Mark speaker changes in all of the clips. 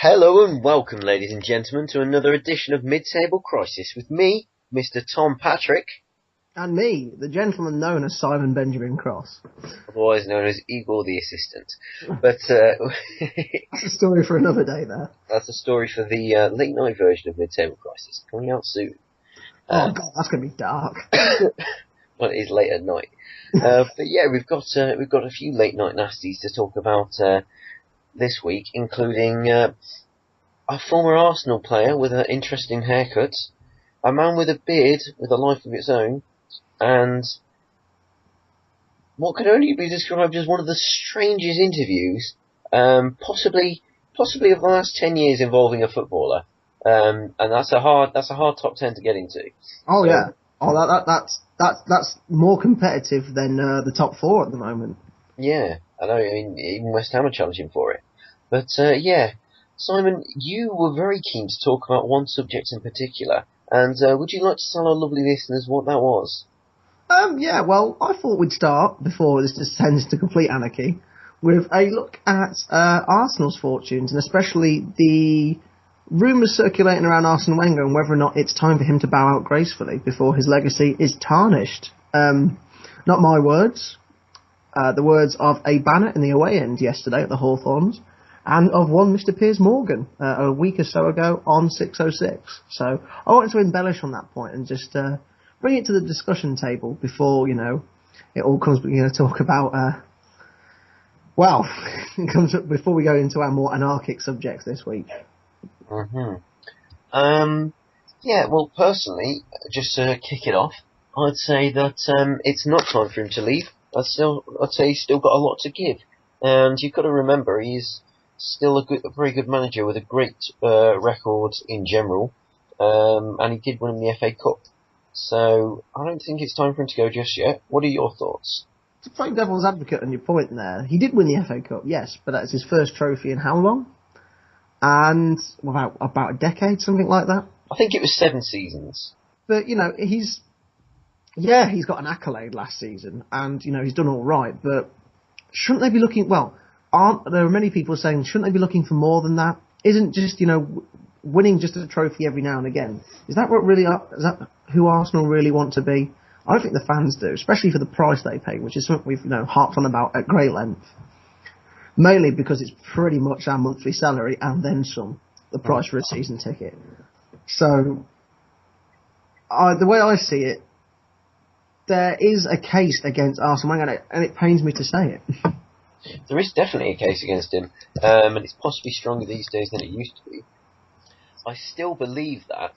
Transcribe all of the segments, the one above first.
Speaker 1: Hello and welcome, ladies and gentlemen, to another edition of Mid-Table Crisis with me, Mr. Tom Patrick.
Speaker 2: And me, the gentleman known as Simon Benjamin Cross.
Speaker 1: Otherwise known as Igor the Assistant. But,
Speaker 2: that's a story for another day there.
Speaker 1: That's a story for the late night version of Mid-Table Crisis, coming out soon.
Speaker 2: Oh god, that's going to be dark.
Speaker 1: Well, it is late at night. But yeah, we've got a few late night nasties to talk about this week, including a former Arsenal player with an interesting haircut, a man with a beard with a life of its own, and what could only be described as one of the strangest interviews, possibly of the last 10 years involving a footballer. And that's a hard top 10 to get into.
Speaker 2: Oh so, yeah. Oh, that's more competitive than the top 4 at the moment.
Speaker 1: Yeah, I know. I mean, even West Ham are challenging for it. But yeah, Simon, you were very keen to talk about one subject in particular, and would you like to tell our lovely listeners what that was?
Speaker 2: Yeah, well, I thought we'd start, before this descends to complete anarchy, with a look at Arsenal's fortunes, and especially the rumours circulating around Arsene Wenger and whether or not it's time for him to bow out gracefully before his legacy is tarnished. Not my words. The words of a banner in the away end yesterday at the Hawthorns, and of one Mr. Piers Morgan a week or so ago on 606. So I wanted to embellish on that point and just bring it to the discussion table before, it all comes, talk about, it comes up before we go into our more anarchic subjects this week.
Speaker 1: Yeah, well, personally, just to kick it off, I'd say that it's not time for him to leave. I'd say he's still got a lot to give. And you've got to remember, he's still a very good manager with a great record in general. And he did win the FA Cup. So I don't think it's time for him to go just yet. What are your thoughts?
Speaker 2: To play devil's advocate on your point there, he did win the FA Cup, yes, but that's his first trophy in how long? And about a decade, something like that.
Speaker 1: I think it was 7 seasons.
Speaker 2: But he's got an accolade last season, and he's done all right. But shouldn't they be looking? Well, there are many people saying shouldn't they be looking for more than that? Isn't just winning just a trophy every now and again? Is that who Arsenal really want to be? I don't think the fans do, especially for the price they pay, which is something we've harped on about at great length. Mainly because it's pretty much our monthly salary and then some, the price for a season ticket. So, the way I see it, there is a case against Arsene Wenger, and it pains me to say it.
Speaker 1: There is definitely a case against him, and it's possibly stronger these days than it used to be. I still believe that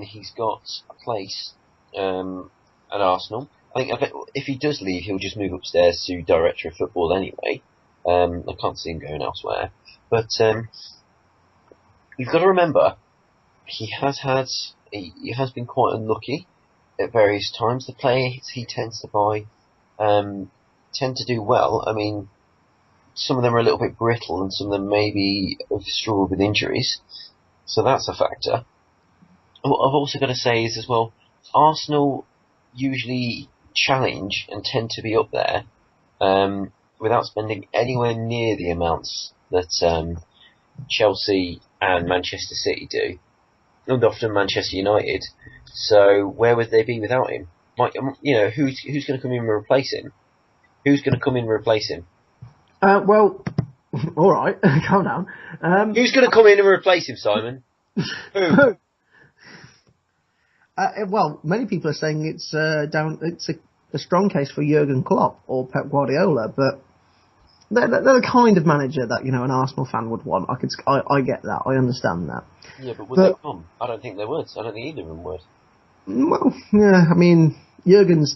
Speaker 1: he's got a place at Arsenal. I bet if he does leave, he'll just move upstairs to Director of Football anyway. I can't see him going elsewhere. But you've got to remember, he has been quite unlucky at various times. The players he tends to buy tend to do well. I mean, some of them are a little bit brittle, and some of them maybe have struggled with injuries. So that's a factor. What I've also got to say is as well, Arsenal usually challenge and tend to be up there without spending anywhere near the amounts that Chelsea and Manchester City do, and often Manchester United. So where would they be without him? Who's going to come in and replace him? Who's going to come in and replace him?
Speaker 2: Well, all right, calm down.
Speaker 1: Who's going to come in and replace him, Simon? Who?
Speaker 2: Well, many people are saying it's a strong case for Jurgen Klopp or Pep Guardiola, but they're the kind of manager that an Arsenal fan would want. I get that, I understand that.
Speaker 1: Yeah, but would they come? I don't think they would. I don't think either of them would.
Speaker 2: Well, yeah, I mean, Jurgen's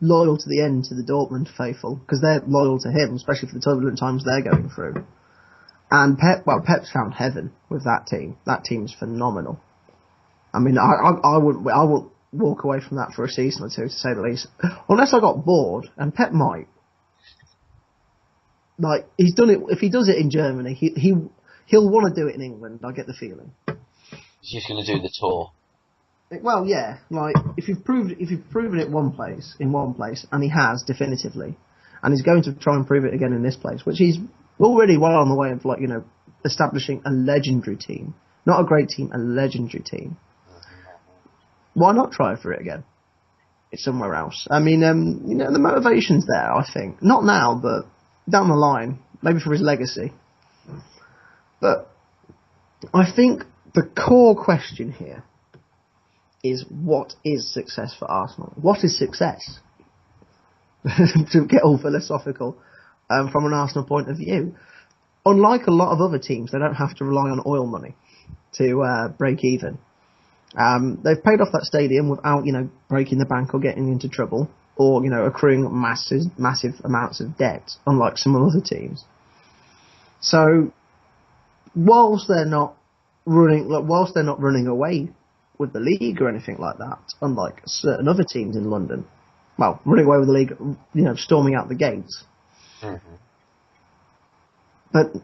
Speaker 2: loyal to the end to the Dortmund faithful because they're loyal to him, especially for the turbulent times they're going through. And Pep's found heaven with that team. That team's phenomenal. I mean, I wouldn't walk away from that for a season or two, to say the least. Unless I got bored, and Pep might. Like, he's done it, if he does it in Germany, he'll want to do it in England, I get the feeling.
Speaker 1: He's just going to do the tour.
Speaker 2: Well, yeah, like, if you've proven it in one place, and he has, definitively, and he's going to try and prove it again in this place, which he's already well on the way of, establishing a legendary team. Not a great team, a legendary team. Why not try for it again? It's somewhere else. I mean, the motivation's there, I think. Not now, but down the line. Maybe for his legacy. But I think the core question here is, what is success for Arsenal? What is success? To get all philosophical from an Arsenal point of view. Unlike a lot of other teams, they don't have to rely on oil money to break even. They've paid off that stadium without, breaking the bank or getting into trouble or, accruing massive amounts of debt, unlike some other teams. So, whilst they're not running away with the league or anything like that, unlike certain other teams in London, well, running away with the league, storming out the gates. Mm-hmm. But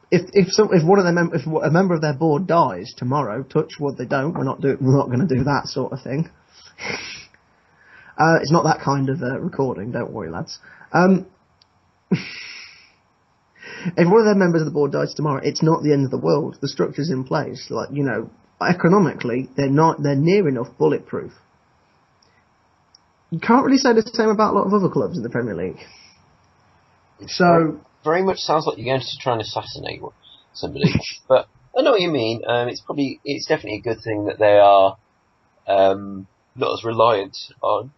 Speaker 2: if one of them, if a member of their board dies tomorrow, touch wood, they don't. We're not going to do that sort of thing. It's not that kind of recording. Don't worry, lads. If one of their members of the board dies tomorrow, it's not the end of the world. The structure's in place. Like, economically, they're near enough bulletproof. You can't really say the same about a lot of other clubs in the Premier League. So,
Speaker 1: very much sounds like you're going to try and assassinate somebody. But I know what you mean. It's definitely a good thing that they are not as reliant on.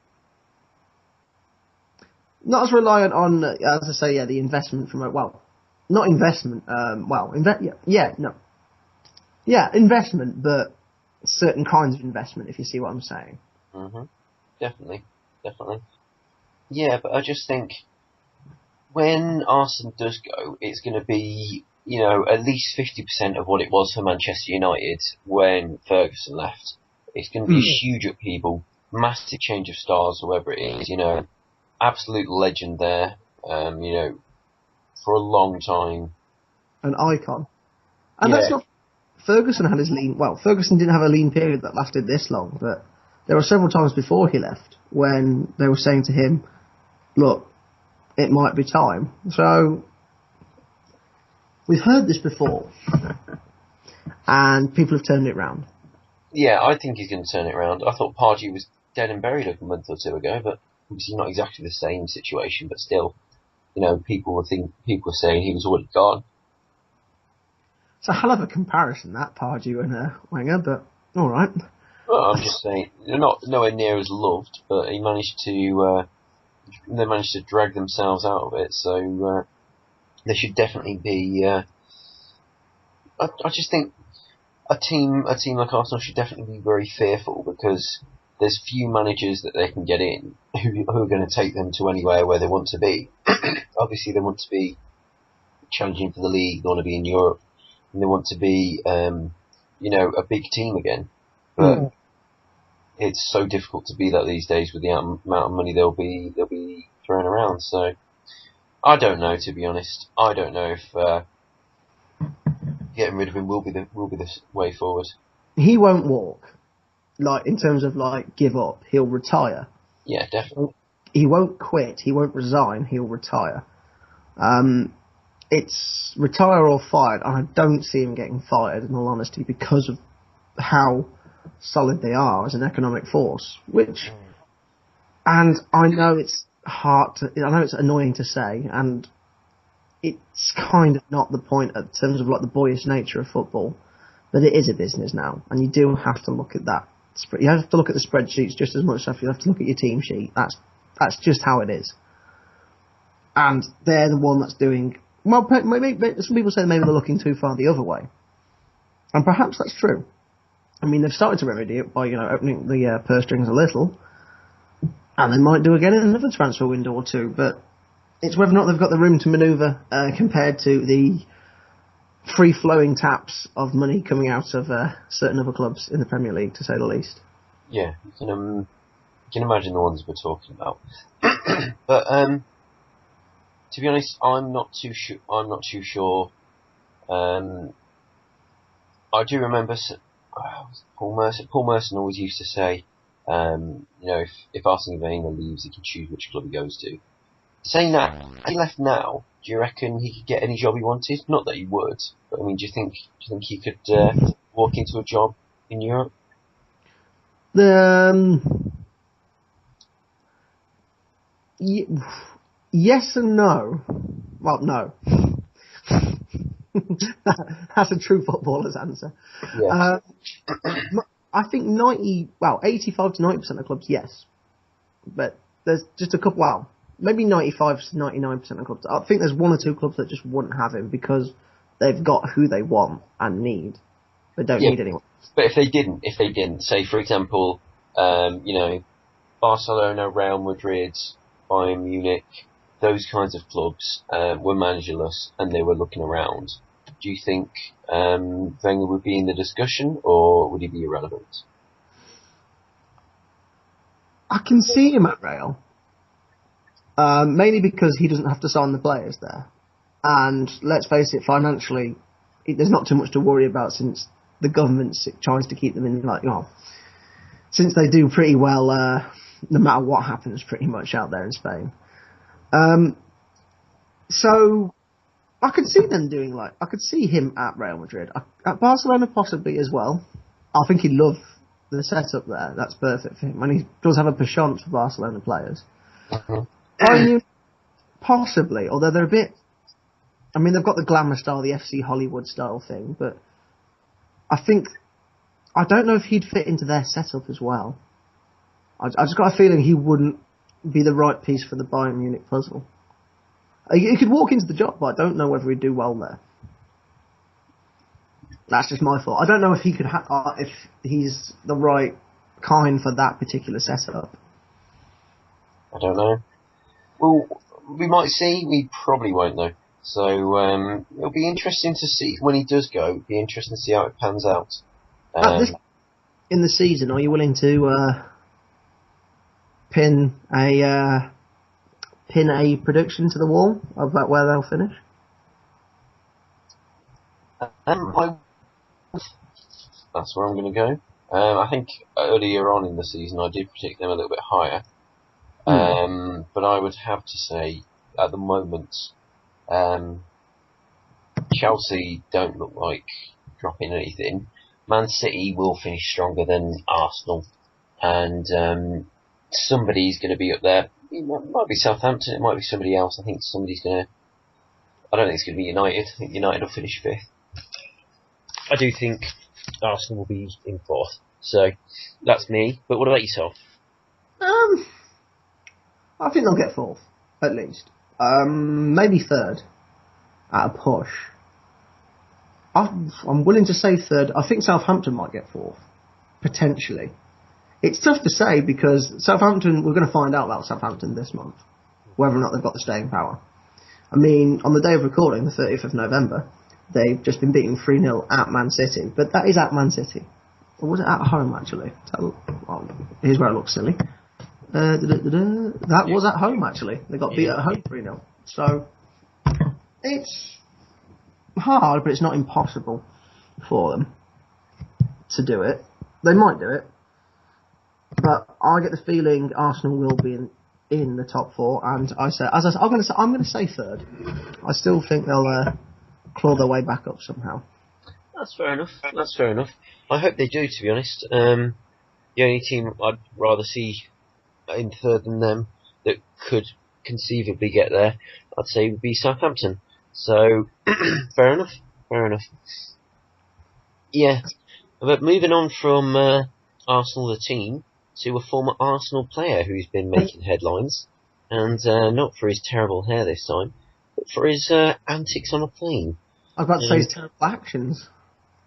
Speaker 2: Not as reliant on, as I say, the investment from not investment. Investment, but certain kinds of investment. If you see what I'm saying.
Speaker 1: Mm-hmm. Definitely. Yeah, but I just think when Arsenal does go, it's going to be, at least 50% of what it was for Manchester United when Ferguson left. It's going to be a huge upheaval, massive change of stars, whoever it is, absolute legend there, for a long time.
Speaker 2: An icon. And that's not... Ferguson had his lean... Well, Ferguson didn't have a lean period that lasted this long, but there were several times before he left when they were saying to him, look, it might be time. So, we've heard this before, and people have turned it round.
Speaker 1: Yeah, I think he's going to turn it round. I thought Pardew was dead and buried a month or two ago, but obviously not exactly the same situation, but still, people were saying he was already gone.
Speaker 2: It's a hell of a comparison, that, Pardew and Wenger, but alright.
Speaker 1: Well, I'm just saying, they're not nowhere near as loved, but they managed to drag themselves out of it, so there should definitely be... I just think a team like Arsenal should definitely be very fearful, because there's few managers that they can get in who are going to take them to anywhere where they want to be. Obviously, they want to be challenging for the league, they want to be in Europe, and they want to be, a big team again. But it's so difficult to be that these days with the amount of money they'll be throwing around. So I don't know, to be honest. I don't know if getting rid of him will be the way forward.
Speaker 2: He won't walk. In terms of give up, he'll retire.
Speaker 1: Yeah, definitely.
Speaker 2: He won't quit. He won't resign. He'll retire. It's retire or fired. I don't see him getting fired, in all honesty, because of how solid they are as an economic force. And I know it's I know it's annoying to say, and it's kind of not the point in terms of the boyish nature of football, but it is a business now, and you do have to look at that. You have to look at the spreadsheets just as much as you have to look at your team sheet. That's just how it is. And they're the one that's doing... Well, maybe, some people say maybe they're looking too far the other way. And perhaps that's true. I mean, they've started to remedy it by, opening the purse strings a little. And they might do again in another transfer window or two. But it's whether or not they've got the room to manoeuvre compared to the free-flowing taps of money coming out of certain other clubs in the Premier League, to say the least.
Speaker 1: Yeah, you can imagine the ones we're talking about. But to be honest, I'm not too sure. I do remember Paul Merson always used to say, if Arsene Wenger leaves, he can choose which club he goes to. saying that, if he left now, do you reckon he could get any job he wanted? Not that he would, but I mean, do you think he could walk into a job in Europe?
Speaker 2: Yes and no. Well, no. That's a true footballer's answer.
Speaker 1: Yeah.
Speaker 2: I think 85 to 90% of clubs, yes. But there's just a couple, maybe 95 to 99% of clubs. I think there's one or two clubs that just wouldn't have him because they've got who they want and need. They don't need anyone.
Speaker 1: But if they didn't, say for example, Barcelona, Real Madrid, Bayern Munich, those kinds of clubs were managerless and they were looking around, do you think Wenger would be in the discussion or would he be irrelevant?
Speaker 2: I can see him at Real, mainly because he doesn't have to sign the players there. And let's face it, financially, there's not too much to worry about since the government tries to keep them in, since they do pretty well, no matter what happens pretty much out there in Spain. So I could see them doing I could see him at Real Madrid. At Barcelona possibly as well. I think he'd love the setup there. That's perfect for him. And he does have a penchant for Barcelona players. Possibly, although they're a bit... I mean, they've got the glamour style, the FC Hollywood style thing, but I don't know if he'd fit into their setup as well. I just got a feeling he wouldn't be the right piece for the Bayern Munich puzzle. He could walk into the job, but I don't know whether he'd do well there. That's just my thought. I don't know if he could if he's the right kind for that particular setup.
Speaker 1: I don't know. Well, we might see. We probably won't though. So it'll be interesting to see when he does go. It'll be interesting to see how it pans out.
Speaker 2: In the season, are you willing to pin a prediction to the wall about where they'll finish?
Speaker 1: That's where I'm going to go. I think earlier on in the season I did predict them a little bit higher. But I would have to say, at the moment, Chelsea don't look like dropping anything. Man City will finish stronger than Arsenal. And somebody's going to be up there. It might be Southampton, it might be somebody else. I think somebody's going to... I don't think it's going to be United. I think United will finish 5th. I do think Arsenal will be in 4th. So, that's me. But what about yourself?
Speaker 2: I think they'll get 4th, at least. Maybe 3rd, at a push. I'm willing to say 3rd. I think Southampton might get 4th, potentially. It's tough to say because Southampton, we're going to find out about Southampton this month, whether or not they've got the staying power. I mean, on the day of recording, the 30th of November, they've just been beaten 3-0 at Man City, but that is at Man City. Or was it at home, actually? Well, here's where I look silly. That was at home, actually. They got beat at home 3-0. So, it's hard, but it's not impossible for them to do it. They might do it. But I get the feeling Arsenal will be in the top 4, and I'm going to say 3rd. I still think they'll claw their way back up somehow.
Speaker 1: That's fair enough. I hope they do, to be honest. The only team I'd rather see in 3rd than them that could conceivably get there, I'd say would be Southampton. So, fair enough. Yeah, but moving on from Arsenal the team to a former Arsenal player who's been making headlines, and not for his terrible hair this time, but for his antics on a plane.
Speaker 2: I was about to say his terrible actions.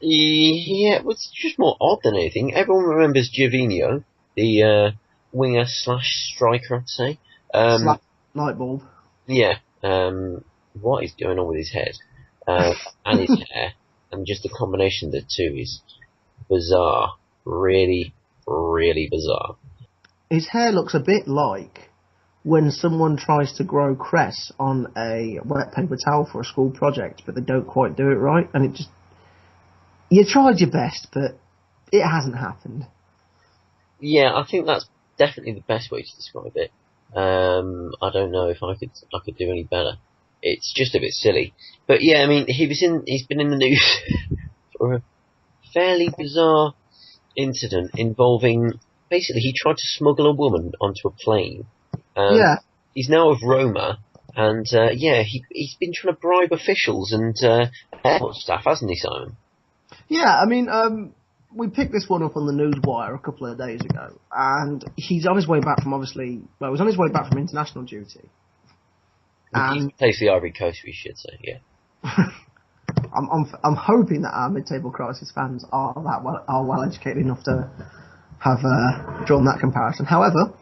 Speaker 1: Yeah, it was just more odd than anything. Everyone remembers Gervinho, the winger / striker, I'd say.
Speaker 2: Light bulb.
Speaker 1: Yeah. What is going on with his head and his hair, and just the combination of the two is bizarre. Really, really bizarre.
Speaker 2: His hair looks a bit like when someone tries to grow cress on a wet paper towel for a school project, but they don't quite do it right, and it just... You tried your best, but it hasn't happened.
Speaker 1: Yeah, I think that's definitely the best way to describe it. I don't know if I could do any better. It's just a bit silly. But yeah, I mean, he's been in the news for a fairly bizarre incident involving, basically, he tried to smuggle a woman onto a plane.
Speaker 2: Yeah.
Speaker 1: He's now of Roma, and he's been trying to bribe officials and airport staff, hasn't he, Simon?
Speaker 2: Yeah, I mean, we picked this one up on the Newswire a couple of days ago, and he's on his way back from he was on his way back from international duty.
Speaker 1: And he plays the Ivory Coast, we should say, yeah.
Speaker 2: I'm hoping that our mid-table crisis fans are well educated enough to have drawn that comparison. However,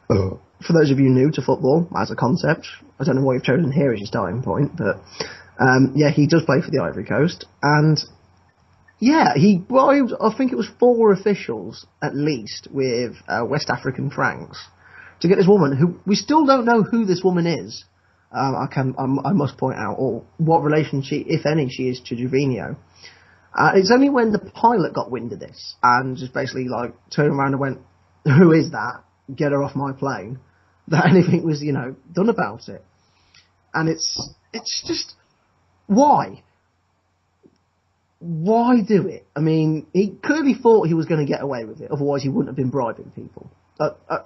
Speaker 2: for those of you new to football as a concept, I don't know why you've chosen here as your starting point, but he does play for the Ivory Coast, and I think it was 4 officials at least with West African francs to get this woman, who we still don't know who this woman is. I must point out, or what relation she, if any, she is to Gervinho. It's only when the pilot got wind of this and just basically turned around and went, "Who is that? Get her off my plane," that anything was done about it. And it's just, why do it? I mean, he clearly thought he was going to get away with it, otherwise he wouldn't have been bribing people.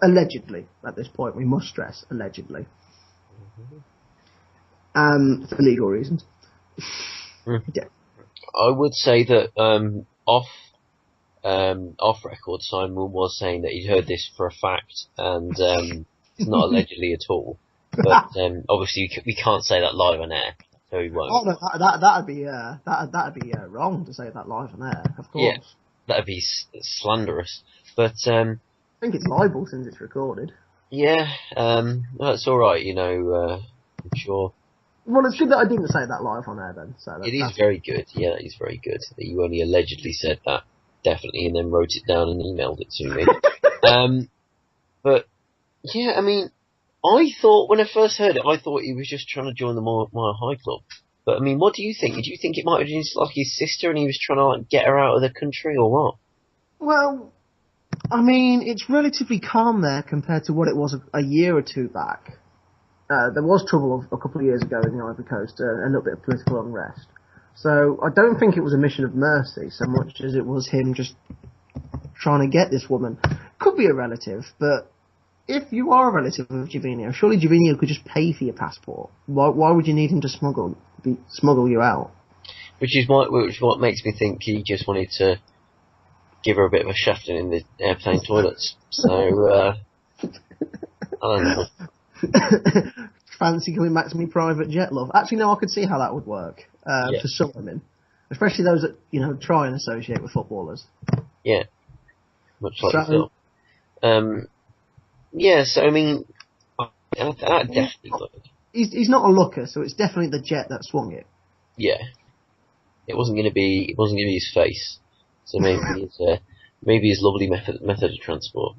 Speaker 2: Allegedly, at this point, we must stress, allegedly. For legal reasons. Yeah.
Speaker 1: I would say that off record, Simon was saying that he'd heard this for a fact, and it's not allegedly at all. But obviously, we can't say that live on air, so he won't.
Speaker 2: Oh, no, that'd be wrong to say that live on air. Of course.
Speaker 1: Yeah, that'd be slanderous. But
Speaker 2: I think it's libel since it's recorded.
Speaker 1: Yeah, that's all right. I'm sure.
Speaker 2: Well, it's good that I didn't say that live on air then. So
Speaker 1: it is very good. Yeah, it is very good that you only allegedly said that, definitely, and then wrote it down and emailed it to me. But yeah, I mean, I thought when I first heard it, I thought he was just trying to join the Mile High Club. But I mean, what do you think? Do you think it might have been his sister, and he was trying to get her out of the country, or what?
Speaker 2: Well, I mean, it's relatively calm there compared to what it was a year or two back. There was trouble a couple of years ago in the Ivory Coast, a little bit of political unrest. So I don't think it was a mission of mercy so much as it was him just trying to get this woman. Could be a relative, but if you are a relative of Gervinho, surely Gervinho could just pay for your passport. Why would you need him to smuggle you out? Which is
Speaker 1: what makes me think he just wanted to give her a bit of a shafting in the airplane toilets. So, I don't know.
Speaker 2: Fancy coming back to me private jet, love. Actually, no, I could see how that would work for some women, especially those that try and associate with footballers.
Speaker 1: Yeah, much like yourself. So I mean, that definitely would.
Speaker 2: He's not a looker, so it's definitely the jet that swung it.
Speaker 1: Yeah, it wasn't going to be his face. So maybe his lovely method of transport.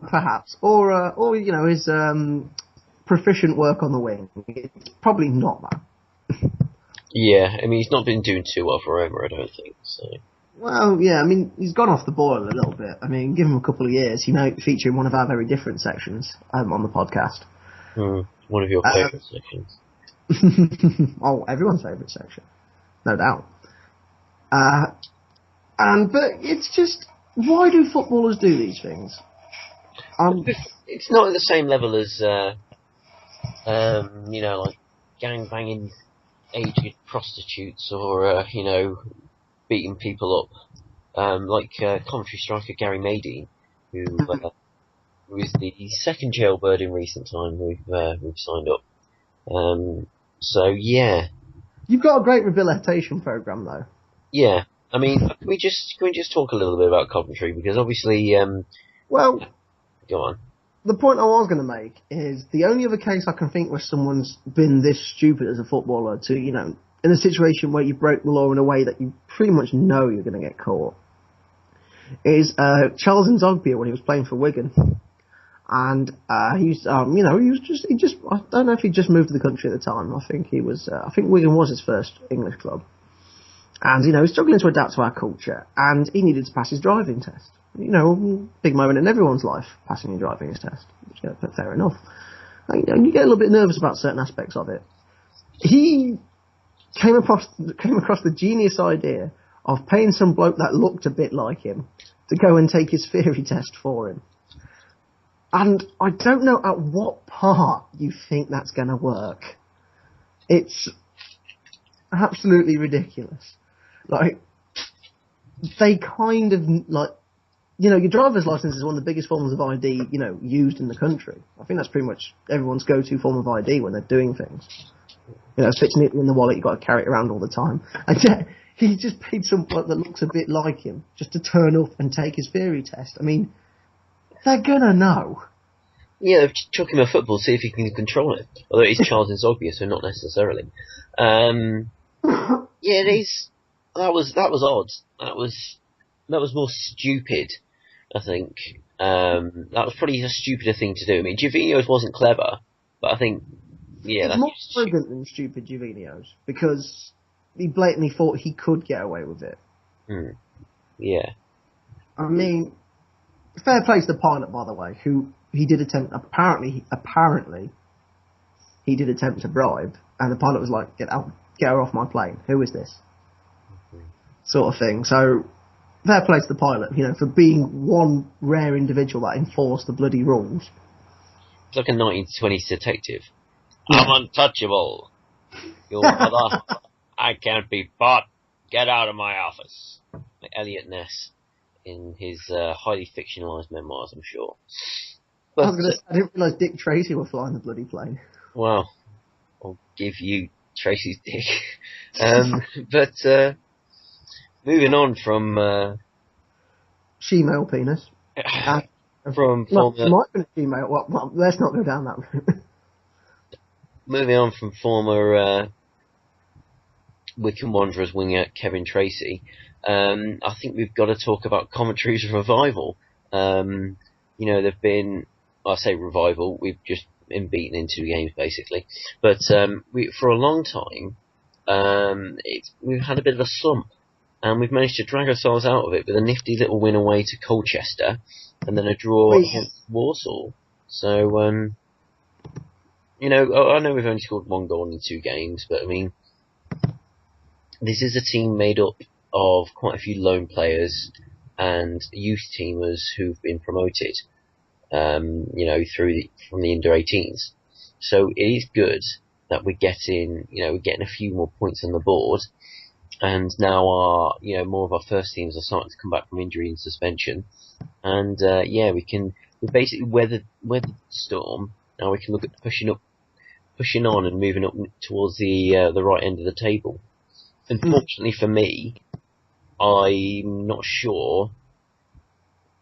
Speaker 2: Perhaps, or his proficient work on the wing. It's probably not that.
Speaker 1: Yeah, I mean, he's not been doing too well for Roma, I don't think. So.
Speaker 2: Well, yeah, I mean, he's gone off the boil a little bit. I mean, give him a couple of years, he might feature in one of our very different sections on the podcast.
Speaker 1: One of your favourite sections.
Speaker 2: Oh, everyone's favourite section, no doubt. But it's just, why do footballers do these things?
Speaker 1: It's not at the same level as, like gang-banging aged prostitutes or, beating people up. Like Coventry striker Gary Madine, who is the second jailbird in recent time we've signed up. So, yeah. You've
Speaker 2: got a great rehabilitation programme, though.
Speaker 1: Yeah. I mean, can we just talk a little bit about Coventry? Because obviously, go on.
Speaker 2: The point I was going to make is the only other case I can think where someone's been this stupid as a footballer to, in a situation where you break the law in a way that you pretty much know you're going to get caught, is Charles Nzogbia when he was playing for Wigan. And he just I don't know if he just moved to the country at the time. I think Wigan was his first English club. And, he was struggling to adapt to our culture, and he needed to pass his driving test. big moment in everyone's life, passing your driving test. But fair enough. And you get a little bit nervous about certain aspects of it. He came across the genius idea of paying some bloke that looked a bit like him to go and take his theory test for him. And I don't know at what part you think that's going to work. It's absolutely ridiculous. They kind of, your driver's license is one of the biggest forms of ID, used in the country. I think that's pretty much everyone's go-to form of ID when they're doing things. It fits neatly in the wallet, you've got to carry it around all the time. And yet, he just paid some bloke that looks a bit like him just to turn up and take his theory test. I mean, they're gonna know.
Speaker 1: Yeah, chuck him a football, see if he can control it. Although he's Charles Inzoglia, so not necessarily. Yeah, it is. That was odd. That was more stupid, I think. That was probably a stupider thing to do. I mean, Jovino's wasn't clever, but I think, yeah,
Speaker 2: it's more arrogant than stupid Jovino's, because he blatantly thought he could get away with it.
Speaker 1: Yeah.
Speaker 2: I mean, fair play to the pilot, by the way, who he did attempt, apparently, he did attempt to bribe, and the pilot was like, get her off my plane. Who is this? Sort of thing. So, fair play to the pilot, for being one rare individual that enforced the bloody rules.
Speaker 1: It's like a 1920s detective. I'm untouchable. Your mother, I can't be bought. Get out of my office. Like Eliot Ness in his highly fictionalised memoirs, I'm sure. But,
Speaker 2: I didn't realise Dick Tracy were flying the bloody plane.
Speaker 1: Well, I'll give you Tracy's dick. But moving on from
Speaker 2: she-male penis.
Speaker 1: From
Speaker 2: it might have been a female. Well, let's not go down that route.
Speaker 1: Moving on from former Wycombe Wanderers winger Kevin Tracy, I think we've got to talk about Coventry's revival. They've been, I say revival, we've just been beaten in 2 games basically. But for a long time, we've had a bit of a slump, and we've managed to drag ourselves out of it with a nifty little win away to Colchester, and then a draw against Walsall. So, I know we've only scored 1 goal in 2 games, but I mean, this is a team made up of quite a few loan players and youth teamers who've been promoted, from the under-18s. So it is good that we're getting a few more points on the board, and now more of our first teams are starting to come back from injury and suspension, and we basically weathered the storm. Now we can look at pushing on and moving up towards the right end of the table. Unfortunately for me, I'm not sure,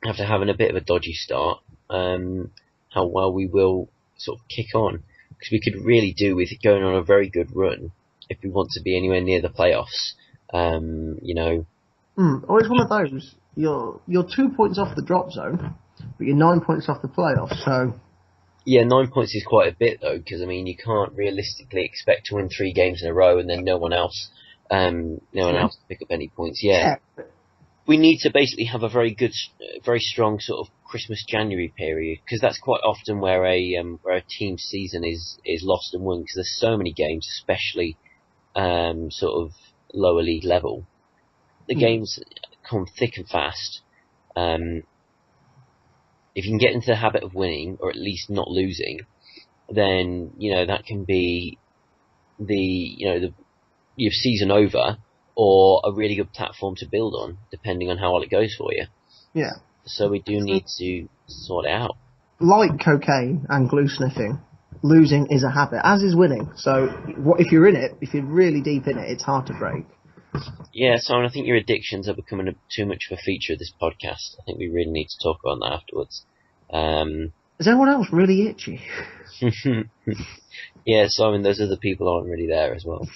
Speaker 1: after having a bit of a dodgy start, how well we will sort of kick on, because we could really do with going on a very good run if we want to be anywhere near the playoffs.
Speaker 2: It's one of those. You're 2 points off the drop zone, but you're 9 points off the playoffs. So
Speaker 1: yeah, 9 points is quite a bit though, because I mean you can't realistically expect to win 3 games in a row and then no one else to pick up any points. Yeah. We need to basically have a very good, very strong sort of Christmas-January period, because that's quite often where a team's season is lost and won, because there's so many games, especially sort of lower league level. The games come thick and fast. If you can get into the habit of winning, or at least not losing, then that can be your season over, or a really good platform to build on, depending on how well it goes for you.
Speaker 2: Yeah.
Speaker 1: So we do need to sort it out.
Speaker 2: Like cocaine and glue sniffing, losing is a habit, as is winning. So if you're in it, if you're really deep in it, it's hard to break.
Speaker 1: Yeah, Simon, I think your addictions are becoming too much of a feature of this podcast. I think we really need to talk about that afterwards.
Speaker 2: Is anyone else really itchy?
Speaker 1: Yeah, Simon, those other people aren't really there as well.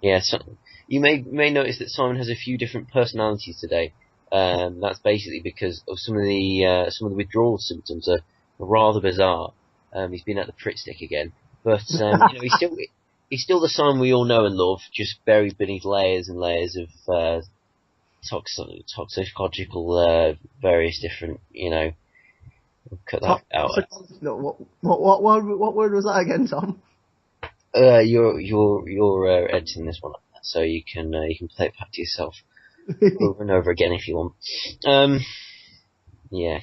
Speaker 1: Yeah, so you may notice that Simon has a few different personalities today. That's basically because of some of the withdrawal symptoms are rather bizarre. He's been at the Pritt stick again, but he's still the Simon we all know and love, just buried beneath layers and layers of toxicological, various different, we'll cut that out.
Speaker 2: What word was that again, Tom?
Speaker 1: You're editing this one up, so you can play it back to yourself over and over again if you want.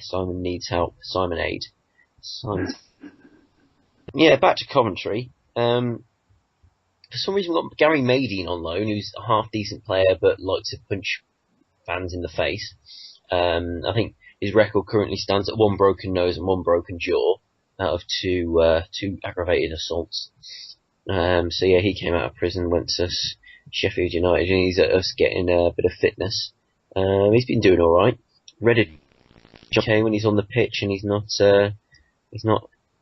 Speaker 1: Simon needs help. Simon aid. Back to Coventry. For some reason, we've got Gary Madine on loan, who's a half-decent player, but likes to punch fans in the face. I think his record currently stands at 1 broken nose and 1 broken jaw out of two aggravated assaults. He came out of prison, went to Sheffield United, and he's at us getting a bit of fitness. He's been doing all right. Reddit okay when he's on the pitch and he's not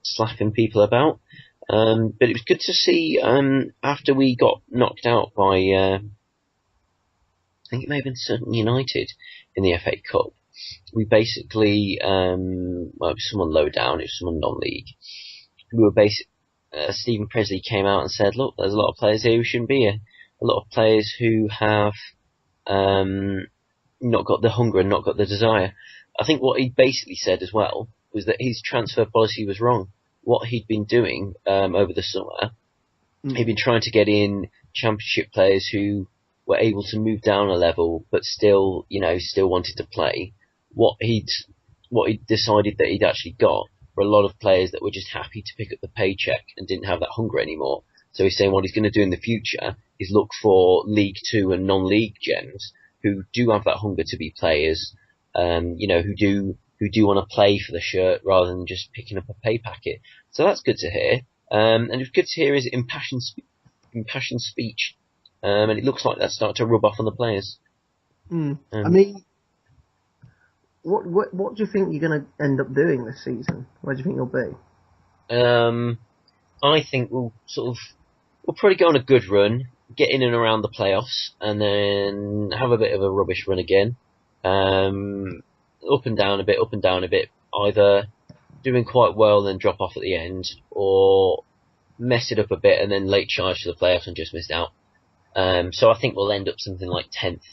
Speaker 1: slapping people about. But it was good to see after we got knocked out by I think it may have been Sutton United in the FA Cup. We basically it was someone low down, it was someone non-league. We were Stephen Presley came out and said, look, there's a lot of players here who shouldn't be here. A lot of players who have not got the hunger and not got the desire. I think what he basically said as well was that his transfer policy was wrong. What he'd been doing over the summer, he'd been trying to get in championship players who were able to move down a level, but still wanted to play. What he'd decided that he'd actually got were a lot of players that were just happy to pick up the paycheck and didn't have that hunger anymore. So he's saying what he's going to do in the future is look for League Two and non-league gems who do have that hunger to be players, who do want to play for the shirt rather than just picking up a pay packet. So that's good to hear. And it's good to hear his impassioned speech. And it looks like that's starting to rub off on the players.
Speaker 2: I mean, what do you think you're going to end up doing this season? Where do you think you'll be?
Speaker 1: I think we'll probably go on a good run, get in and around the playoffs, and then have a bit of a rubbish run again. Up and down a bit, either doing quite well and then drop off at the end, or mess it up a bit and then late charge to the playoffs and just missed out. So I think we'll end up something like 10th,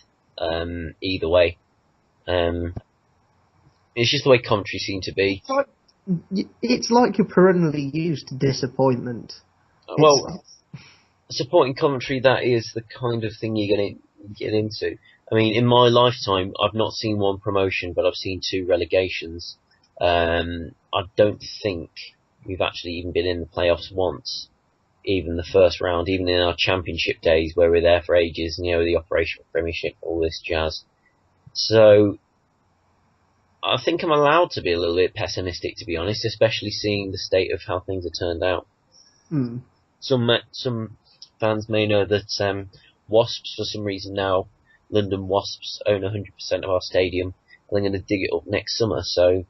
Speaker 1: either way. It's just the way Coventry seem to be.
Speaker 2: It's like you're perennially used to disappointment.
Speaker 1: Well, supporting Coventry, that is the kind of thing you're going to get into. I mean, in my lifetime, I've not seen 1 promotion, but I've seen 2 relegations. I don't think we've actually even been in the playoffs once, even the first round, even in our championship days where we're there for ages, the operational Premiership, all this jazz. So I think I'm allowed to be a little bit pessimistic, to be honest, especially seeing the state of how things have turned out. Some fans may know that Wasps, for some reason now, London Wasps own 100% of our stadium, and they're going to dig it up next summer. So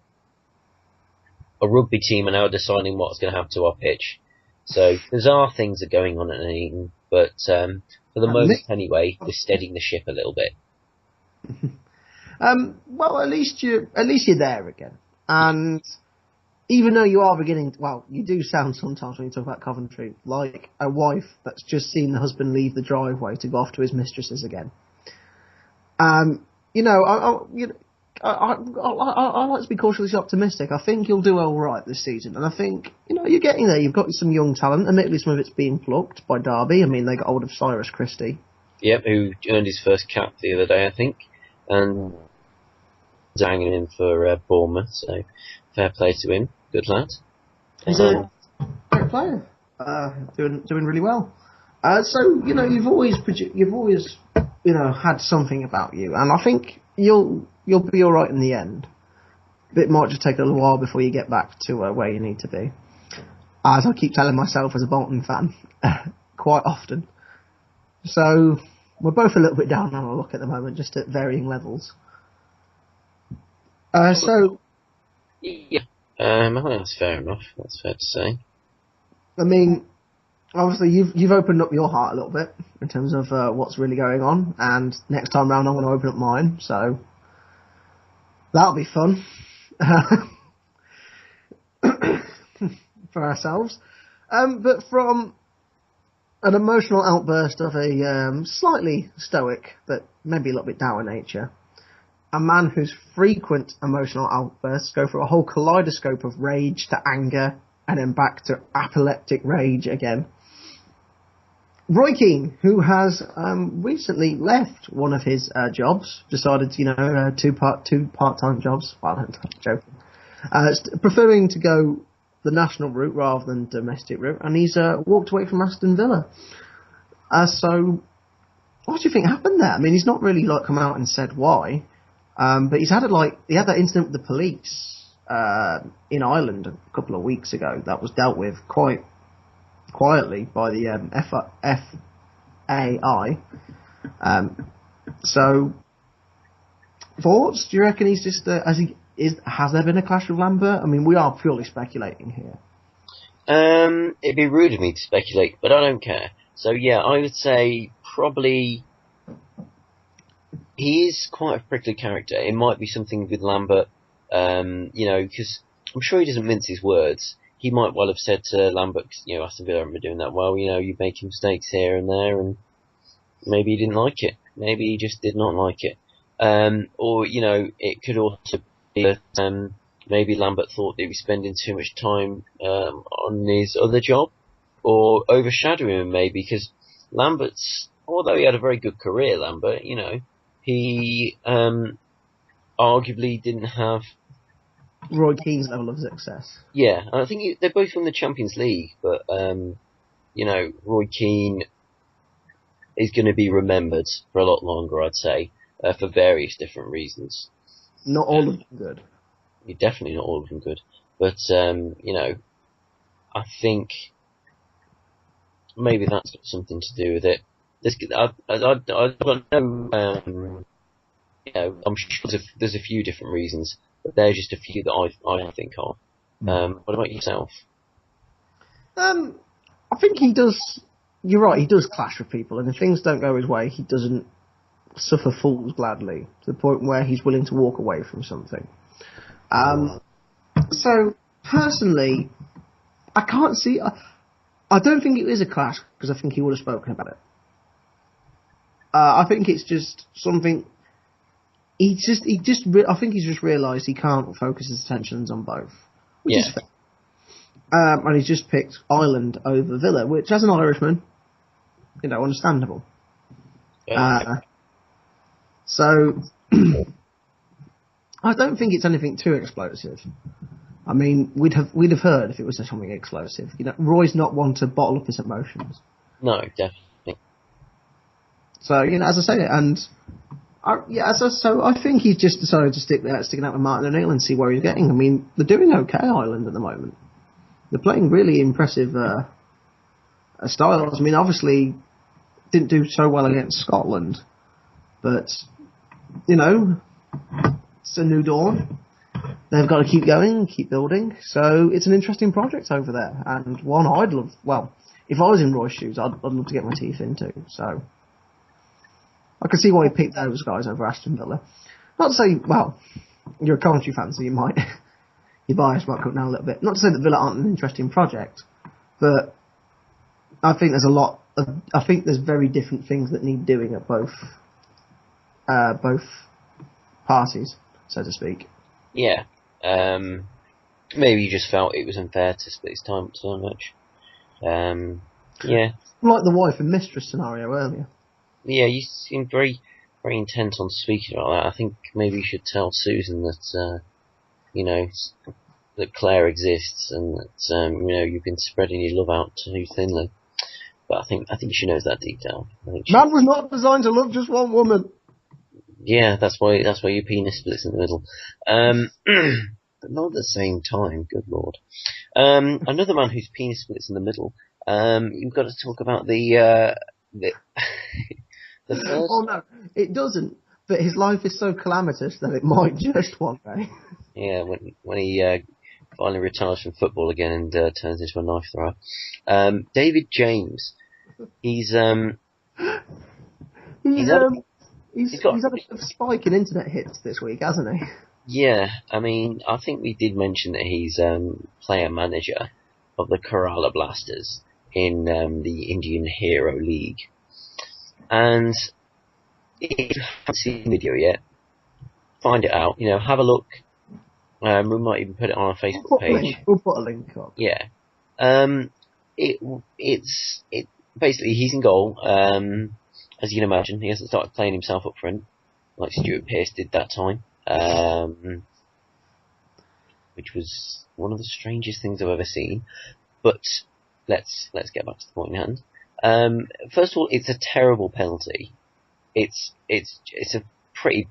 Speaker 1: a rugby team are now deciding what's going to happen to our pitch. So bizarre things are going on at Eton, but for the moment anyway, we're steadying the ship a little bit.
Speaker 2: Well, at least you're there again, and even though you are beginning, you do sound sometimes when you talk about Coventry like a wife that's just seen the husband leave the driveway to go off to his mistresses again. I like to be cautiously optimistic. I think you'll do all right this season, and I think you're getting there. You've got some young talent. Admittedly, some of it's being plucked by Derby. I mean, they got hold of Cyrus Christie.
Speaker 1: Yep, who earned his first cap the other day, I think, and hanging in for Bournemouth. So fair play to him. Good lad.
Speaker 2: He's a great player. Doing really well. So you've always had something about you, and I think you'll be all right in the end. It might just take a little while before you get back to where you need to be. As I keep telling myself as a Bolton fan, quite often. So we're both a little bit down on our luck at the moment, just at varying levels.
Speaker 1: Yeah, I think that's fair enough. That's fair to say.
Speaker 2: I mean, obviously you've opened up your heart a little bit in terms of what's really going on, and next time round I'm going to open up mine, so that'll be fun for ourselves. But from an emotional outburst of a slightly stoic but maybe a little bit dour nature. A man whose frequent emotional outbursts go through a whole kaleidoscope of rage to anger and then back to apoplectic rage again. Roy Keane, who has recently left one of his jobs, decided, two part-time jobs. Well, I'm joking. Preferring to go the national route rather than domestic route, and he's walked away from Aston Villa. So, what do you think happened there? I mean, he's not really come out and said why. But he had that incident with the police in Ireland a couple of weeks ago that was dealt with quite quietly by the FAI. So, thoughts? Do you reckon he's just has there been a clash with Lambert? I mean, we are purely speculating here.
Speaker 1: It'd be rude of me to speculate, but I don't care. So yeah, I would say probably. He is quite a prickly character. It might be something with Lambert, because I'm sure he doesn't mince his words. He might well have said to Lambert, Aston Villa aren't doing that well, you make mistakes here and there, and maybe he didn't like it. Maybe he just did not like it. Or, it could also be that maybe Lambert thought that he was spending too much time on his other job, or overshadowing him maybe, because Lambert's, although he had a very good career, Lambert, he arguably didn't have
Speaker 2: Roy Keane's level of success.
Speaker 1: Yeah, I think they're both from the Champions League, but Roy Keane is going to be remembered for a lot longer, I'd say, for various different reasons.
Speaker 2: Not all of them good.
Speaker 1: Definitely not all of them good, but I think maybe that's got something to do with it. I've got no, I'm sure there's a few different reasons, but they're just a few that I think of. What about yourself?
Speaker 2: I think he does. You're right. He does clash with people, and if things don't go his way, he doesn't suffer fools gladly to the point where he's willing to walk away from something. So personally, I can't see. I don't think it is a clash because I think he would have spoken about it. I think it's just something. I think he's just realised he can't focus his attentions on both, which is fair. And he's just picked Ireland over Villa, which, as an Irishman, understandable. So I don't think it's anything too explosive. I mean, we'd have heard if it was something explosive. Roy's not one to bottle up his emotions.
Speaker 1: No, definitely.
Speaker 2: So as I say, and so I think he's just decided to sticking out with Martin O'Neill and see where he's getting. I mean, they're doing okay, Ireland, at the moment. They're playing really impressive styles. I mean, obviously didn't do so well against Scotland, but it's a new dawn. They've got to keep going, keep building. So it's an interesting project over there, and one I'd love. Well, if I was in Roy's shoes, I'd love to get my teeth into. So I can see why he picked those guys over Aston Villa. Not to say, well, you're a Coventry fan, so you might your bias might come down a little bit. Not to say that Villa aren't an interesting project, but I think I think there's very different things that need doing at both parties, so to speak.
Speaker 1: Yeah. Maybe you just felt it was unfair to split his time so much. Yeah.
Speaker 2: Like the wife and mistress scenario earlier.
Speaker 1: Yeah, you seem very, very intent on speaking about that. I think maybe you should tell Susan that, that Claire exists and that, you've been spreading your love out too thinly. But I think she knows that deep down.
Speaker 2: Man was not designed to love just one woman.
Speaker 1: Yeah, that's why your penis splits in the middle. But not at the same time, good lord. Another man whose penis splits in the middle, you've got to talk about the first...
Speaker 2: Oh no, it doesn't. But his life is so calamitous that it might just one day.
Speaker 1: Yeah, when he finally retires from football again and turns into a knife thrower. David James, he's had
Speaker 2: a spike in internet hits this week, hasn't he?
Speaker 1: Yeah, I mean, I think we did mention that he's player manager of the Kerala Blasters in the Indian Hero League. And if you haven't seen the video yet, find it out. Have a look. We might even put it on our Facebook page.
Speaker 2: We'll put a link up.
Speaker 1: Yeah. It's basically he's in goal. As you can imagine, he hasn't started playing himself up front like Stuart Pearce did that time. Which was one of the strangest things I've ever seen. But let's get back to the point in hand. First of all, it's a terrible penalty. It's a pretty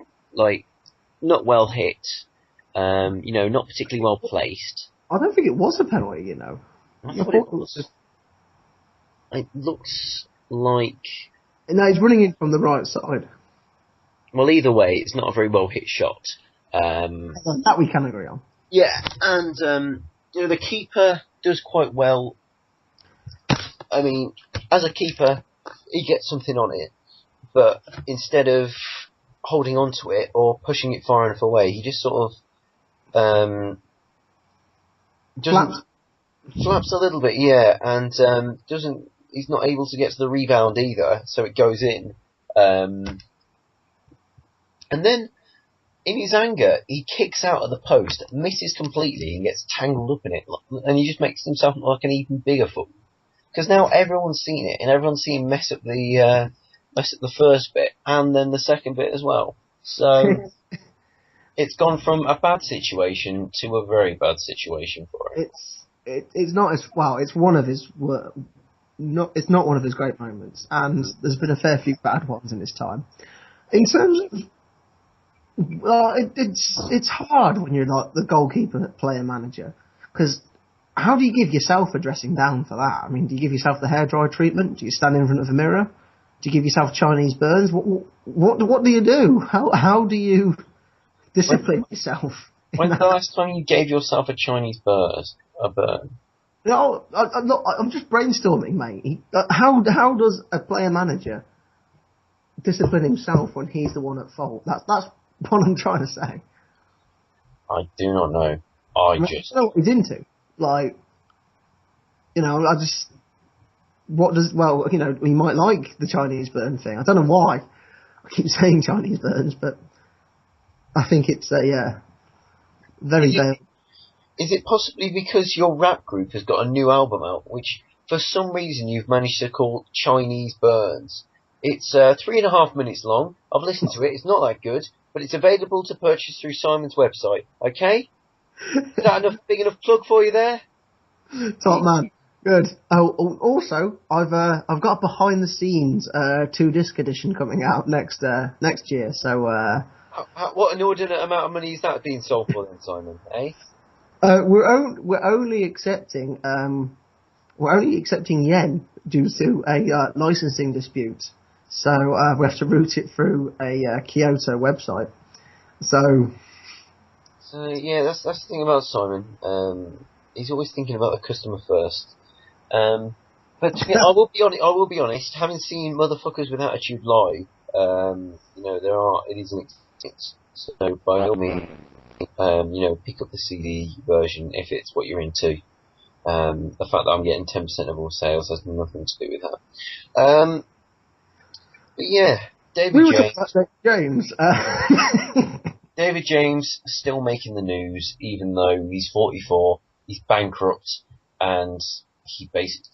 Speaker 1: not well hit. Not particularly well placed.
Speaker 2: I don't think it was a penalty.
Speaker 1: I thought it was. It looks like.
Speaker 2: No, he's running in from the right side.
Speaker 1: Well, either way, it's not a very well hit shot.
Speaker 2: That we can agree on.
Speaker 1: Yeah, and the keeper does quite well. I mean, as a keeper, he gets something on it, but instead of holding on to it or pushing it far enough away, he just sort of flaps a little bit, yeah, and he's not able to get to the rebound either, so it goes in. And then, in his anger, he kicks out at the post, misses completely, and gets tangled up in it, and he just makes himself look like an even bigger fool. Because now everyone's seen it, and everyone's seen him mess up the first bit, and then the second bit as well. So, it's gone from a bad situation to a very bad situation for him.
Speaker 2: It's not as well. It's one of his it's not one of his great moments, and there's been a fair few bad ones in his time. In terms of, it's hard when you're not the goalkeeper, player, manager, because how do you give yourself a dressing down for that? I mean, do you give yourself the hairdryer treatment? Do you stand in front of a mirror? Do you give yourself Chinese burns? What do you do? How do you discipline yourself?
Speaker 1: When's the last time you gave yourself a Chinese burn?
Speaker 2: No, I'm just brainstorming, mate. How does a player manager discipline himself when he's the one at fault? That's what I'm trying to say.
Speaker 1: I do not know. I
Speaker 2: don't know what he's into. He might like the Chinese burn thing. I don't know why I keep saying Chinese burns, but I think it's very bad.
Speaker 1: Is it possibly because your rap group has got a new album out, which for some reason you've managed to call Chinese Burns? It's 3.5 minutes long. I've listened to it. It's not that good, but it's available to purchase through Simon's website. Okay? Is that big enough plug for you there?
Speaker 2: Top man. Good. Oh, also, I've got a behind the scenes 2-disc edition coming out next year. So
Speaker 1: what inordinate amount of money is that being sold for then, Simon? Eh?
Speaker 2: We're only accepting yen due to a licensing dispute. So we have to route it through a Kyoto website. So
Speaker 1: yeah, that's the thing about Simon. He's always thinking about the customer first. But I will be honest. Having seen Motherfuckers with Attitude live, it is an experience. So by all means, pick up the CD version if it's what you're into. The fact that I'm getting 10% of all sales has nothing to do with that. But yeah, David
Speaker 2: James.
Speaker 1: David James still making the news, even though he's 44, he's bankrupt, and he basically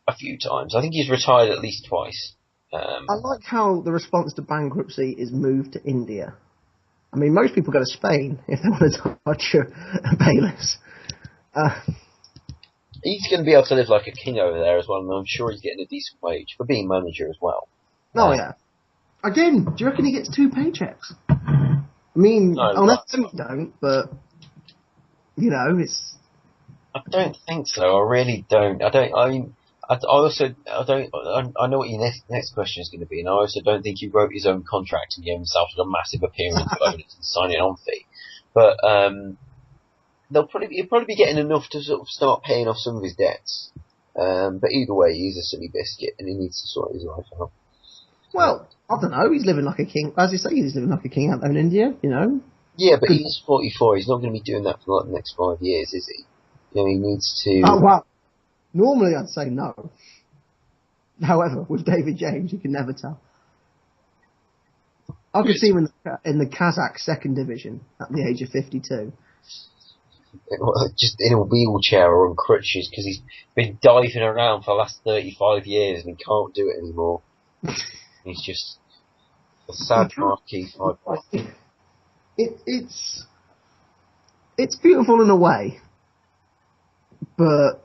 Speaker 1: a few times. I think he's retired at least twice.
Speaker 2: I like how the response to bankruptcy is moved to India. I mean, most people go to Spain if they want to touch a bailiffs.
Speaker 1: He's going to be able to live like a king over there as well, and I'm sure he's getting a decent wage for being manager as well.
Speaker 2: Oh, yeah. Again, do you reckon he gets 2 paychecks? I mean, unless they don't, but, it's...
Speaker 1: I don't think so. I really don't. I know what your next question is going to be, and I also don't think he wrote his own contract and gave himself a massive appearance bonus and signing on fee. But he'll probably be getting enough to sort of start paying off some of his debts. But either way, he's a silly biscuit, and he needs to sort his life out. Well,
Speaker 2: I don't know. He's living like a king. As you say, he's living like a king out there in India.
Speaker 1: Yeah, but he's 44. He's not going to be doing that for the next 5 years, is he? He needs to...
Speaker 2: Oh, wow. Normally I'd say no. However, with David James, you can never tell. I could see him in the Kazakh second division at the age of 52.
Speaker 1: Just in a wheelchair or on crutches because he's been diving around for the last 35 years and he can't do it anymore. He's just a sad marquee 5.
Speaker 2: It's beautiful in a way, but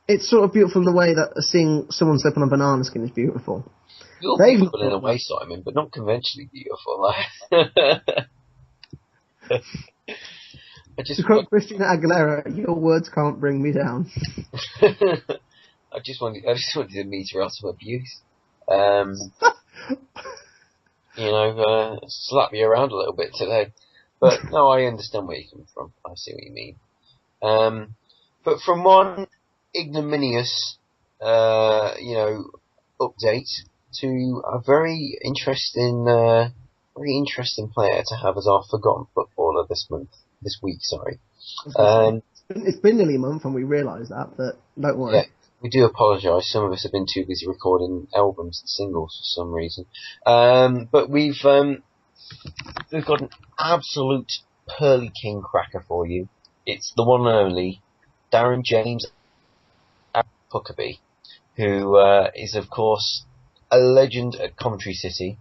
Speaker 2: it's sort of beautiful in the way that seeing someone slip on a banana skin is beautiful.
Speaker 1: You're beautiful in a way, Simon, but not conventionally beautiful.
Speaker 2: To quote Christina Aguilera, your words can't bring me down.
Speaker 1: I just wanted to meter out some abuse. Slap you around a little bit today. But no, I understand where you're coming from. I see what you mean. But from one ignominious, update to a very interesting player to have as our forgotten footballer this week.
Speaker 2: It's been nearly a month and we realise that, but don't worry.
Speaker 1: Yeah, we do apologise. Some of us have been too busy recording albums and singles for some reason. But we've got an absolute pearly king cracker for you. It's the one and only Darren James Huckabee, who is, of course, a legend at Coventry City,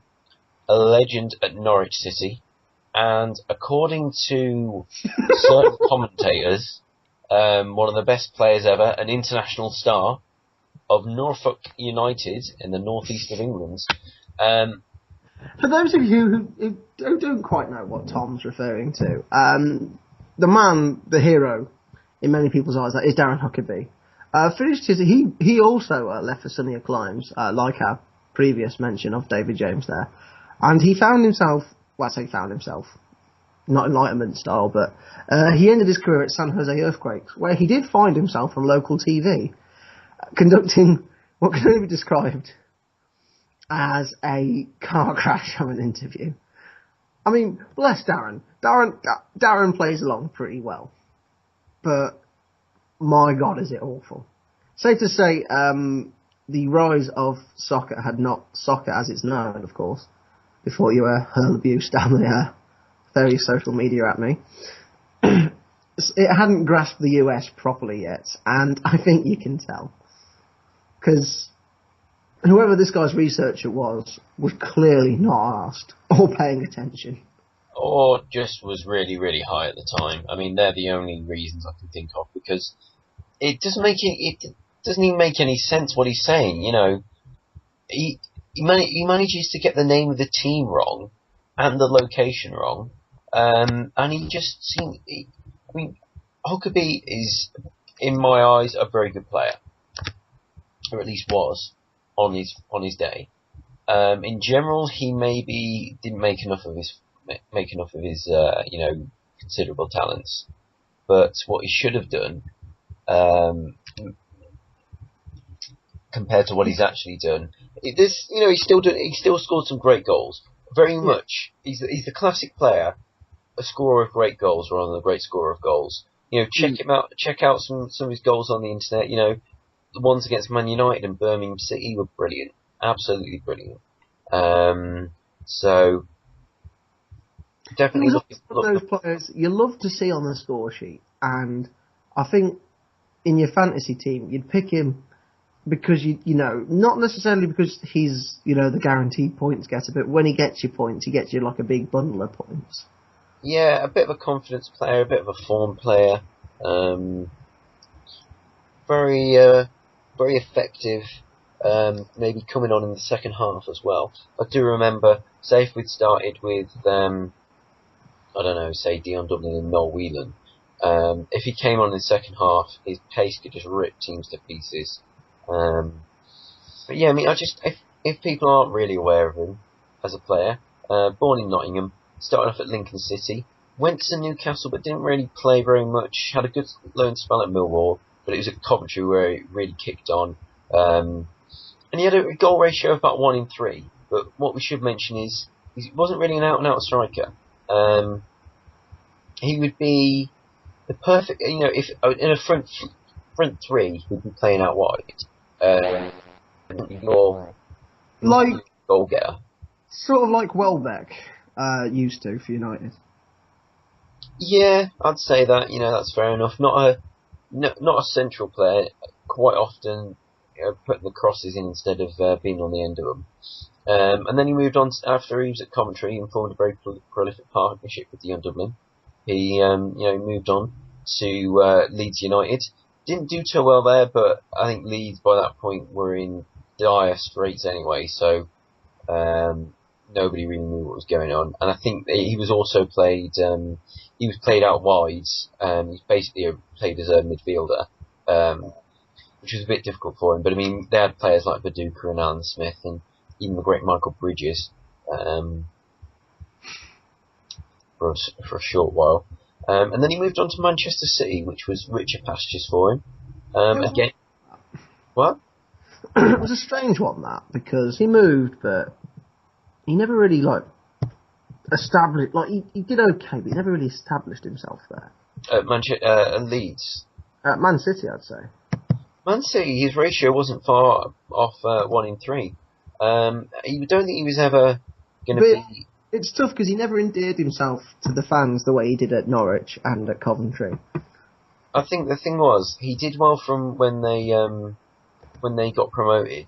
Speaker 1: a legend at Norwich City, and according to certain commentators, one of the best players ever, an international star of Norfolk United in the northeast of England.
Speaker 2: For those of you who don't quite know what Tom's referring to, the man, the hero, in many people's eyes, that is Darren Huckabee. Finished he also left for sunnier climes, like our previous mention of David James there. And he found himself, well, I say found himself, not Enlightenment style, but he ended his career at San Jose Earthquakes, where he did find himself on local TV, conducting what can only be described as a car crash of an interview. I mean, bless Darren. Darren plays along pretty well, but my God, is it awful. Safe to say, the rise of soccer had not soccer as it's known, of course, before you hurl abuse down the various social media at me. It hadn't grasped the US properly yet, and I think you can tell. Because whoever this guy's researcher was clearly not asked or paying attention.
Speaker 1: Or just was really, really high at the time. I mean, they're the only reasons I can think of, because it doesn't even make any sense what he's saying. You know, he manages to get the name of the team wrong and the location wrong, and he just seemed. Huckabee is, in my eyes, a very good player, or at least was on his day. In general, he maybe didn't make enough of his considerable talents, but what he should have done, compared to what he's actually done, he still scored some great goals. Very much, he's the classic player, a scorer of great goals rather than a great scorer of goals. You know, check out some of his goals on the internet. You know, the ones against Man United and Birmingham City were brilliant, absolutely brilliant. So definitely
Speaker 2: look those players you love to see on the score sheet, and I think in your fantasy team you'd pick him because you know, not necessarily because he's, you know, the guaranteed points getter, but when he gets you points, he gets you like a big bundle of points.
Speaker 1: Yeah, a bit of a confidence player, a bit of a form player, very effective. Maybe coming on in the second half as well. I do remember, say if we'd started with, say Dion Dublin and Noel Whelan, if he came on in the second half, his pace could just rip teams to pieces. But yeah, I mean, if people aren't really aware of him as a player, born in Nottingham, started off at Lincoln City, went to Newcastle but didn't really play very much, had a good loan spell at Millwall, but it was at Coventry where he really kicked on. And he had a goal ratio of about 1 in 3. But what we should mention is he wasn't really an out-and-out striker. He would be the perfect, you know, if in a front three, he'd be playing out wide. Your
Speaker 2: Like
Speaker 1: goal getter.
Speaker 2: Sort of like Welbeck used to for United.
Speaker 1: Yeah, I'd say that. That's fair enough. Not a central player. Quite often, putting the crosses in instead of being on the end of them. And then he moved on after he was at Coventry and formed a very prolific partnership with Young Dublin. He, moved on to Leeds United. Didn't do too well there, but I think Leeds by that point were in dire straits anyway, so nobody really knew what was going on. And I think he was also played. He was played out wide. He basically played as a midfielder, which was a bit difficult for him. But I mean, they had players like Viduka and Alan Smith, and even the great Michael Bridges for a short while. And then he moved on to Manchester City, which was richer pastures for him. Again, what?
Speaker 2: It was a strange one, that, because he moved, but he never really established. He did okay, but he never really established himself there.
Speaker 1: Leeds.
Speaker 2: At Man City, I'd say.
Speaker 1: Man City, his ratio wasn't far off 1 in 3. Don't think he was ever going to be.
Speaker 2: It's tough because he never endeared himself to the fans the way he did at Norwich and at Coventry.
Speaker 1: I think the thing was, he did well from when they got promoted,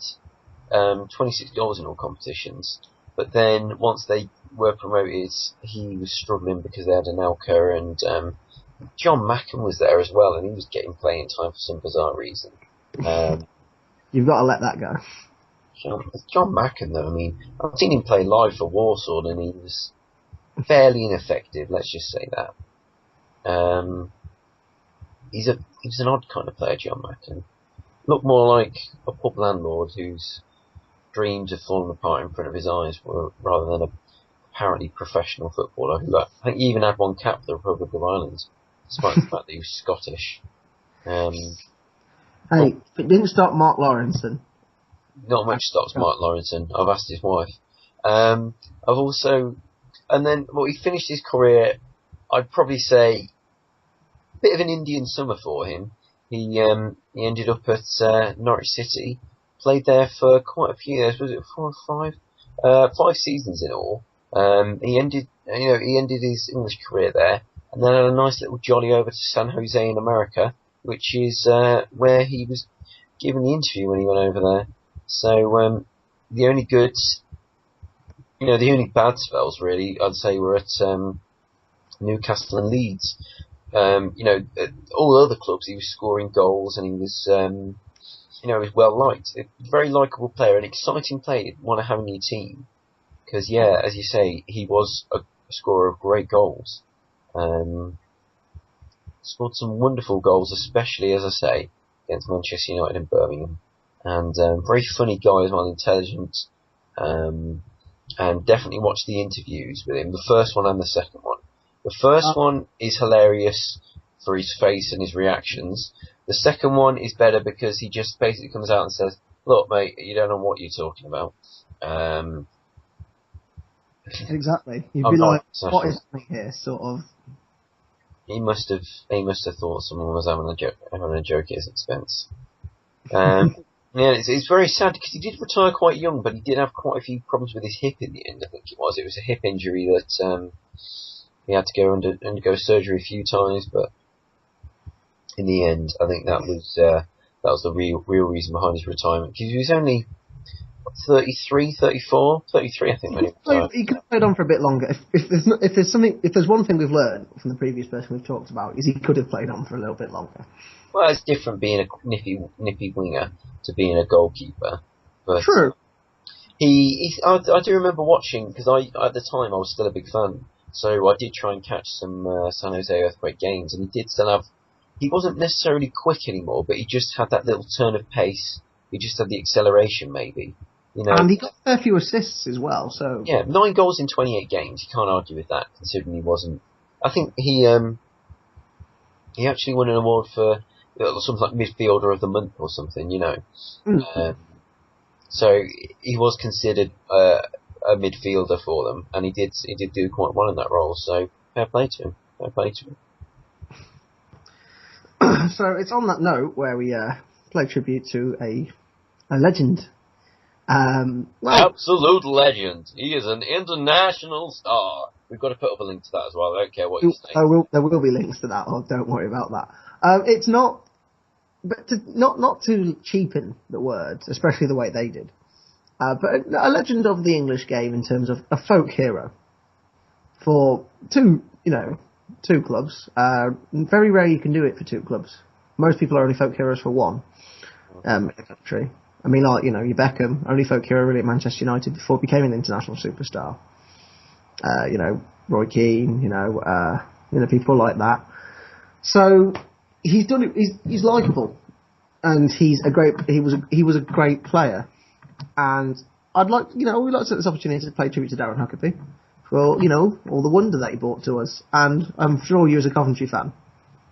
Speaker 1: 26 goals in all competitions. But then once they were promoted, he was struggling because they had Anelka and John Macken was there as well, and he was getting playing time for some bizarre reason.
Speaker 2: You've got to let that go.
Speaker 1: John Macken, though, I mean, I've seen him play live for Warsaw, and he was fairly ineffective. Let's just say that. He's an odd kind of player, John Macken. Looked more like a pub landlord whose dreams have fallen apart in front of his eyes, rather than a apparently professional footballer. Who I think he even had one cap for the Republic of Ireland, despite the fact that he was Scottish.
Speaker 2: Hey, if it didn't stop Mark Lawrenson.
Speaker 1: Not much stops Mark Lawrenson. I've asked his wife. He finished his career, I'd probably say, a bit of an Indian summer for him. He ended up at Norwich City, played there for quite a few years. Was it 4 or 5? 5 seasons in all. He ended his English career there, and then had a nice little jolly over to San Jose in America, which is where he was given the interview when he went over there. So the only bad spells really, I'd say, were at Newcastle and Leeds. All the other clubs, he was scoring goals and he was, he was well liked. A very likeable player, an exciting player you'd want to have in your team. Because, as you say, he was a scorer of great goals. Scored some wonderful goals, especially, as I say, against Manchester United and Birmingham. And very funny guy as well, intelligent. And definitely watch the interviews with him, the first one and the second one. The first one is hilarious for his face and his reactions. The second one is better because he just basically comes out and says, "Look, mate, you don't know what you're talking about."
Speaker 2: Exactly. You'd be like, "What is happening here?" Sort of.
Speaker 1: He must have thought someone was having a joke at his expense. It's very sad because he did retire quite young, but he did have quite a few problems with his hip in the end. I think it was a hip injury that he had to undergo surgery a few times, but in the end, I think that was the real reason behind his retirement. Because he was only 33, 34, 33, I think.
Speaker 2: He could have played on for a bit longer. If there's one thing we've learned from the previous person we've talked about, is he could have played on for a little bit longer.
Speaker 1: Well, it's different being a nippy winger to being a goalkeeper. But
Speaker 2: true.
Speaker 1: I do remember watching, because at the time I was still a big fan, so I did try and catch some San Jose Earthquake games, and he wasn't necessarily quick anymore, but he just had that little turn of pace. He just had the acceleration, maybe.
Speaker 2: And he got a fair few assists as well. So
Speaker 1: 9 goals in 28 games. You can't argue with that, considering he wasn't. I think he actually won an award for something like midfielder of the month or something. So he was considered a midfielder for them, and he did do quite well in that role. So fair play to him.
Speaker 2: So it's on that note where we play tribute to a legend Well,
Speaker 1: Absolute legend. He is an international star. We've got to put up a link to that as well. I don't care what you say.
Speaker 2: there will be links to that. Oh, don't worry about that. It's not, but not to cheapen the words, especially the way they did. But a legend of the English game in terms of a folk hero for two clubs. Very rare you can do it for two clubs. Most people are only folk heroes for one. In the country. I mean, like, your Beckham, only folk hero really at Manchester United before became an international superstar. Roy Keane, people like that. So he's done it. He's likable, and he was a great player. And we'd like to take this opportunity to pay tribute to Darren Huckabee for all the wonder that he brought to us. And I'm sure you, as a Coventry fan,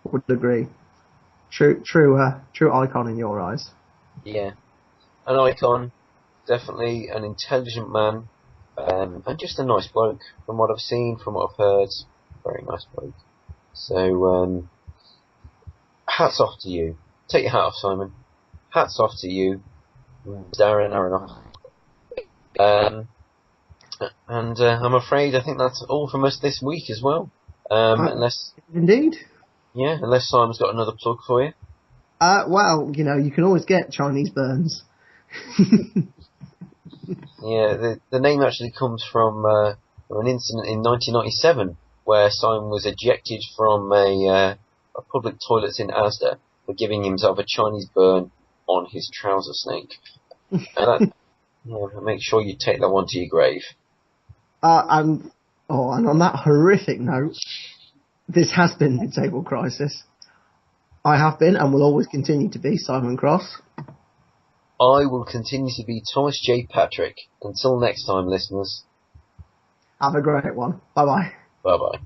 Speaker 2: would agree. True icon in your eyes.
Speaker 1: Yeah, an icon, definitely an intelligent man, and just a nice bloke. From what I've seen, from what I've heard, very nice bloke. So, hats off to you. Take your hat off, Simon. Hats off to you, Darren Aronoff. And I'm afraid I think that's all from us this week as well. Unless Simon's got another plug for you.
Speaker 2: Well, you can always get Chinese burns.
Speaker 1: Yeah, the name actually comes from an incident in 1997 where Simon was ejected from a public toilet in Asda for giving himself a Chinese burn on his trouser snake. And make sure you take that one to your grave.
Speaker 2: And on that horrific note, this has been Mid-Table Crisis. I have been and will always continue to be Simon Cross.
Speaker 1: I will continue to be Thomas J. Patrick. Until next time, listeners.
Speaker 2: Have a great one. Bye-bye.
Speaker 1: Bye-bye.